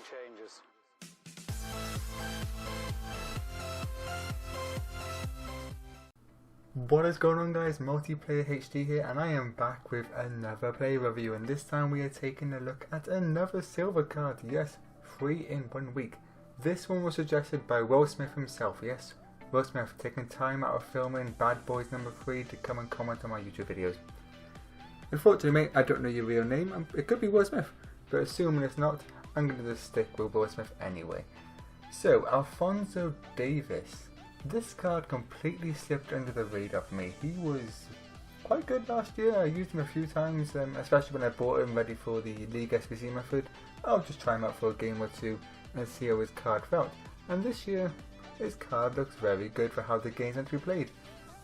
changes. What is going on, guys? Multiplayer HD here, and I am back with another play review, and this time we are taking a look at another silver card. Yes, 3 in 1 week. This one was suggested by Will Smith himself. Yes, Will Smith taking time out of filming Bad Boys #3 to come and comment on my YouTube videos. Unfortunately, mate, I don't know your real name. It could be Will Smith, but assuming it's not, I'm going to just stick with Will Smith anyway. So, Alphonso Davies. This card completely slipped under the radar for me. He was quite good last year. I used him a few times, especially when I bought him ready for the League SBC method. I'll just try him out for a game or two and see how his card felt. And this year, his card looks very good for how the game's meant to be played.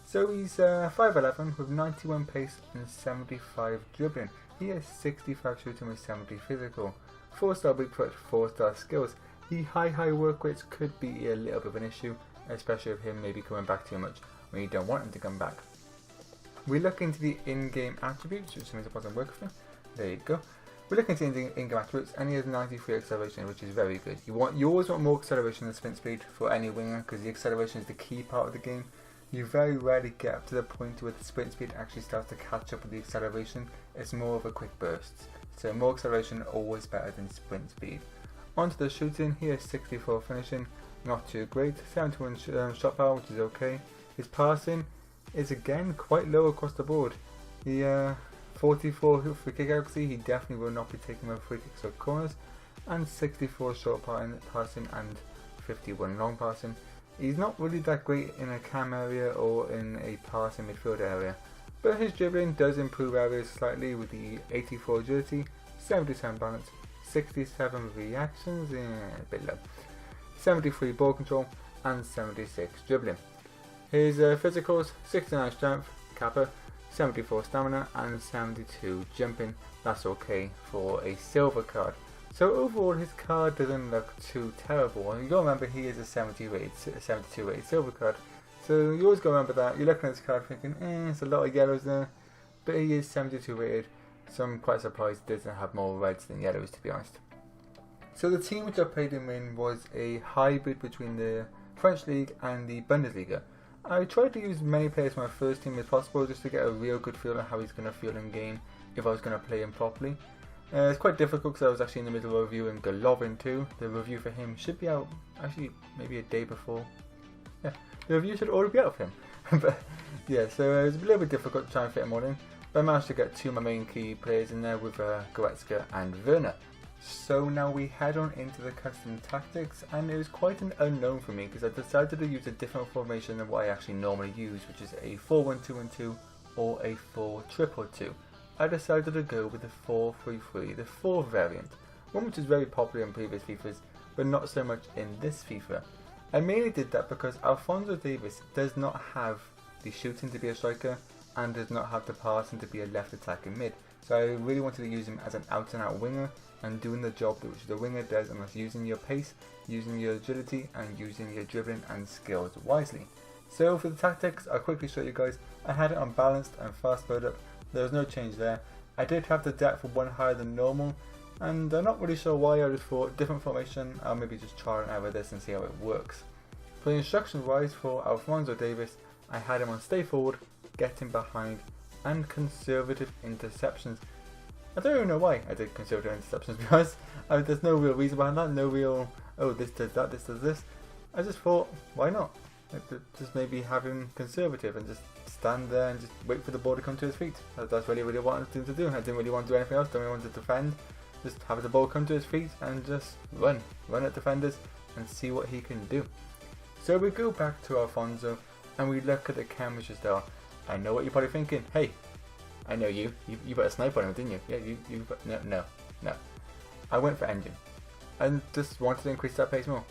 So he's 5'11" with 91 pace and 75 dribbling. He has 65 shooting with 70 physical. 4-star weak foot, 4-star skills. The high work rates could be a little bit of an issue, especially with him maybe coming back too much when you don't want him to come back. We look into the in-game attributes, which means it wasn't working for me. There you go. We look into the in-game attributes, and he has 93 acceleration, which is very good. You always want more acceleration than sprint speed for any winger, because the acceleration is the key part of the game. You very rarely get up to the point where the sprint speed actually starts to catch up with the acceleration. It's more of a quick burst. So more acceleration always better than sprint speed. Onto the shooting, he has 64 finishing, not too great. 71 shot power, which is okay. His passing is again quite low across the board. The 44 free kick accuracy, he definitely will not be taking more free kicks or corners, and 64 short passing and 51 long passing. He's not really that great in a cam area or in a passing midfield area, but his dribbling does improve areas slightly with the 84 agility, 77 balance, 67 reactions, a bit low, 73 ball control, and 76 dribbling. His physicals, 69 strength, kappa, 74 stamina, and 72 jumping. That's okay for a silver card. So overall, his card doesn't look too terrible. And you gotta remember, he is a 72 rated silver card. So you always gotta remember that. You're looking at this card thinking, it's a lot of yellows there, but he is 72 rated. So I'm quite surprised he doesn't have more reds than yellows, to be honest. So the team which I played him in was a hybrid between the French League and the Bundesliga. I tried to use many players from my first team as possible, just to get a real good feel of how he's going to feel in game if I was going to play him properly. It's quite difficult because I was actually in the middle of reviewing Golovin too. The review for him should be out actually maybe a day before. Yeah, the review should already be out for him. But yeah, so it was a little bit difficult to try and fit him all in. But I managed to get 2 of my main key players in there with Goretzka and Werner. So now we head on into the custom tactics, and it was quite an unknown for me because I decided to use a different formation than what I actually normally use, which is a 4-1-2-1-2 or a 4-2-2-2. I decided to go with the 4-3-3, the 4 variant, one which is very popular in previous FIFAs, but not so much in this FIFA. I mainly did that because Alphonso Davies does not have the shooting to be a striker, and does not have the passing to be a left attacking mid. So I really wanted to use him as an out and out winger, and doing the job which the winger does, and that's using your pace, using your agility, and using your dribbling and skills wisely. So for the tactics, I'll quickly show you guys. I had it on balanced and fast load up. There was no change there. I did have the depth of 1 higher than normal, and I'm not really sure why. I just thought different formation, I'll maybe just try and error this and see how it works. For the instruction wise for Alphonso Davies, I had him on stay forward, get him behind, and conservative interceptions. I don't even know why I did conservative interceptions, because there's no real reason behind that, no real, oh this does that, this does this. I just thought, why not? Just maybe have him conservative and just stand there and just wait for the ball to come to his feet. That's really what I wanted him to do. I didn't really want to do anything else, don't really want to defend. Just have the ball come to his feet and just run at defenders and see what he can do. So we go back to Alphonso and we look at the chem which is there. I know what you're probably thinking. Hey, I know you put a snipe on him, didn't you? Yeah, you put, no. I went for engine. And just wanted to increase that pace more.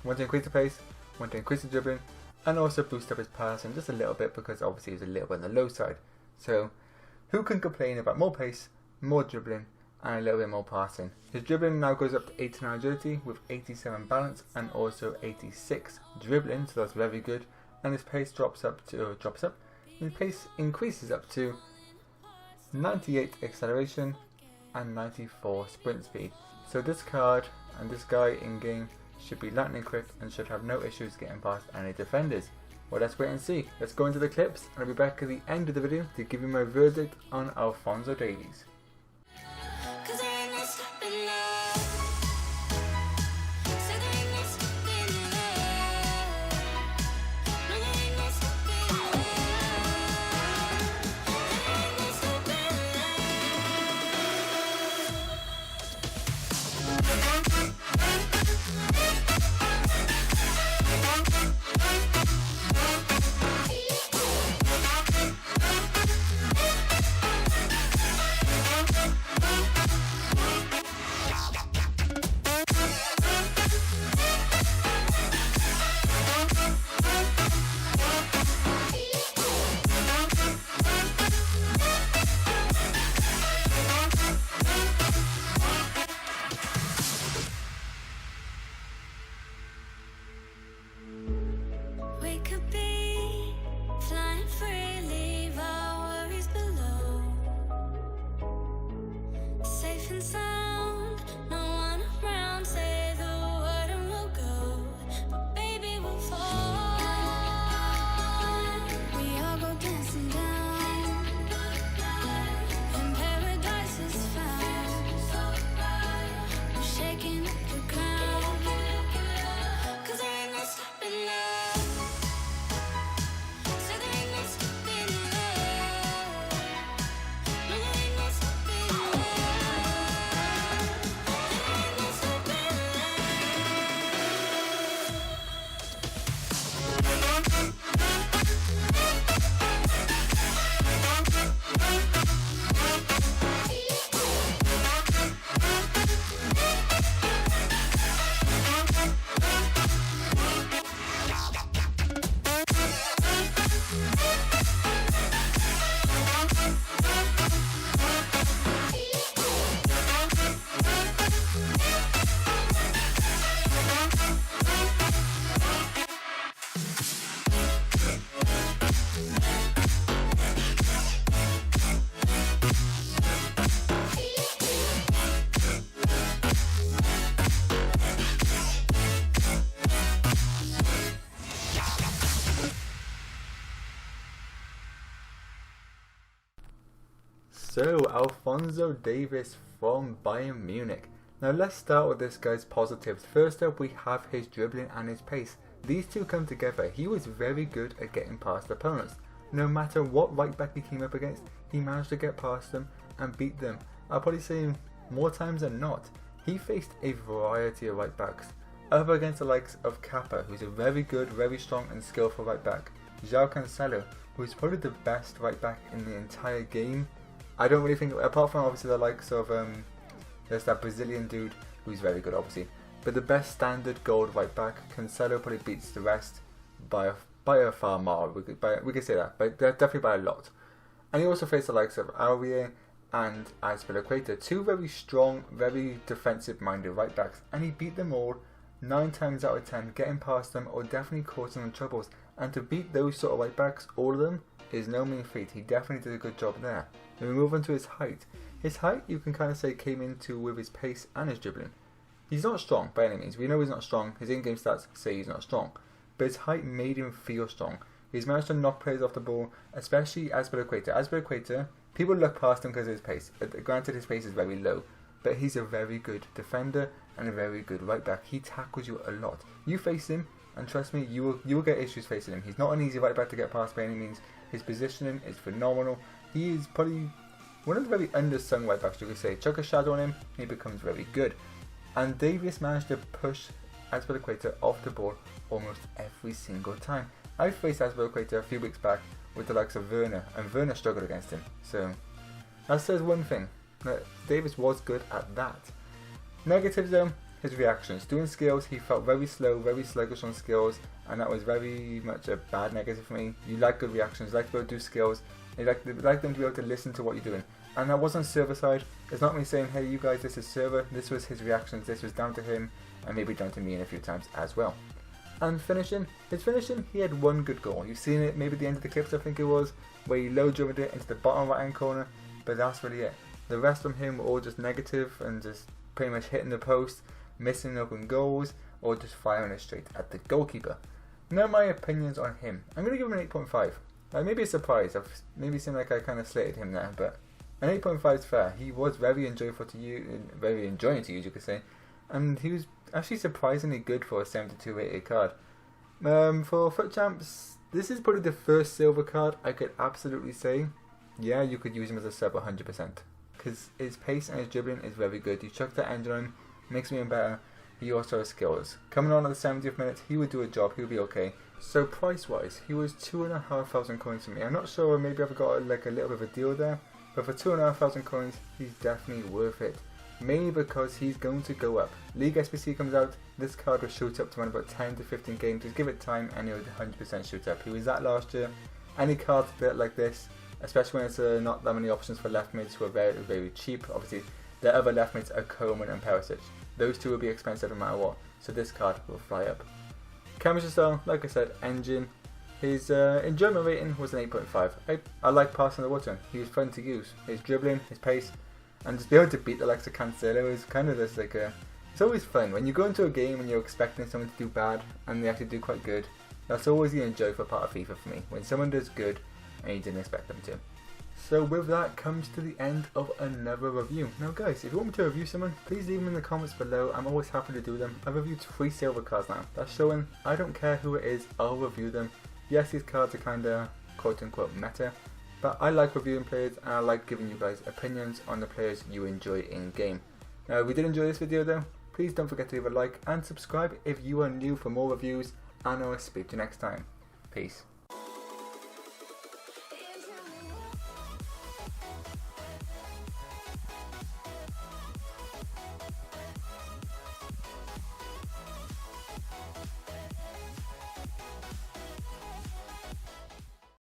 Wanted to increase the pace, wanted to increase the dribbling, and also boost up his passing just a little bit because obviously he's a little bit on the low side. So, who can complain about more pace, more dribbling, and a little bit more passing? His dribbling now goes up to 89 agility with 87 balance and also 86 dribbling, so that's very good. And his pace his pace increases up to 98 acceleration, and 94 sprint speed. So this card and this guy in game should be lightning quick and should have no issues getting past any defenders. Well, let's wait and see. Let's go into the clips and I'll be back at the end of the video to give you my verdict on Alphonso Davies. So, Alphonso Davies from Bayern Munich. Now let's start with this guy's positives. First up, we have his dribbling and his pace. These two come together. He was very good at getting past opponents. No matter what right back he came up against, he managed to get past them and beat them. I'll probably say more times than not. He faced a variety of right backs. Up against the likes of Kappa, who's a very good, very strong and skillful right back. João Cancelo, who's probably the best right back in the entire game. I don't really think, apart from obviously the likes of, there's that Brazilian dude who's very good obviously. But the best standard gold right back, Cancelo probably beats the rest by a far margin. We could say that, but definitely by a lot. And he also faced the likes of Aurier and Azpilicueta, two very strong, very defensive-minded right backs, and he beat them all 9 times out of 10, getting past them or definitely causing them troubles. And to beat those sort of right backs, all of them, is no mean feat. He definitely did a good job there. Then we move on to his height. His height, you can kind of say, came into with his pace and his dribbling. He's not strong by any means. We know he's not strong. His in-game stats say he's not strong. But his height made him feel strong. He's managed to knock players off the ball, especially Azpilicueta. Azpilicueta, people look past him because of his pace. Granted, his pace is very low, but he's a very good defender and a very good right back. He tackles you a lot. You face him, and trust me, you will get issues facing him. He's not an easy right back to get past by any means. His positioning is phenomenal. He is probably one of the very undersung right backs, you could say. Chuck a shadow on him, he becomes very good. And Davies managed to push Azpilicueta off the ball almost every single time. I faced Azpilicueta a few weeks back with the likes of Werner, and Werner struggled against him. So that says one thing, that Davies was good at that. Negatives though, his reactions. Doing skills, he felt very slow, very sluggish on skills, and that was very much a bad negative for me. You like good reactions, you like to be able to do skills, you like them to be able to listen to what you're doing. And that wasn't server side. It's not me saying, hey you guys, this is server. This was his reactions, this was down to him, and maybe down to me in a few times as well. And finishing, his finishing, he had one good goal. You've seen it maybe at the end of the clips, I think it was, where he low dribbled it into the bottom right hand corner, but that's really it. The rest from him were all just negative and just pretty much hitting the post, missing open goals, or just firing it straight at the goalkeeper. Now my opinions on him. I'm going to give him an 8.5. Maybe a surprise. I've maybe seemed like I kind of slated him there, but an 8.5 is fair. He was very enjoyable to use, very enjoying to use, you could say, and he was actually surprisingly good for a 72 rated card. For FUT Champs, this is probably the first silver card I could absolutely say, yeah, you could use him as a sub 100%. Because his pace and his dribbling is very good. You chuck that engine on, makes me better. He also has skills. Coming on at the 70th minute, he would do a job, he would be okay. So price wise, he was 2,500 coins for me. I'm not sure, maybe I've got like a little bit of a deal there, but for 2,500 coins, he's definitely worth it. Mainly because he's going to go up. League SBC comes out, this card will shoot up to around about 10 to 15 games. Just give it time and he would 100% shoot up. He was that last year. Any card built like this, especially when it's not that many options for left mids who are very, very cheap. Obviously, the other left mids are Coleman and Perisic. Those two will be expensive no matter what, so this card will fly up. Chemistry style, like I said, engine. His enjoyment rating was an 8.5. I like passing the water. He was fun to use. His dribbling, his pace, and just be able to beat the likes of Cancelo is kind of just like a... It's always fun. When you go into a game and you're expecting someone to do bad and they actually do quite good, that's always the enjoyable part of FIFA for me. When someone does good and you didn't expect them to. So with that comes to the end of another review. Now guys, if you want me to review someone, please leave them in the comments below. I'm always happy to do them. I've reviewed 3 silver cards now. That's showing I don't care who it is, I'll review them. Yes, these cards are kinda quote unquote meta, but I like reviewing players and I like giving you guys opinions on the players you enjoy in game. Now if you did enjoy this video though, please don't forget to leave a like and subscribe if you are new for more reviews, and I will speak to you next time. Peace.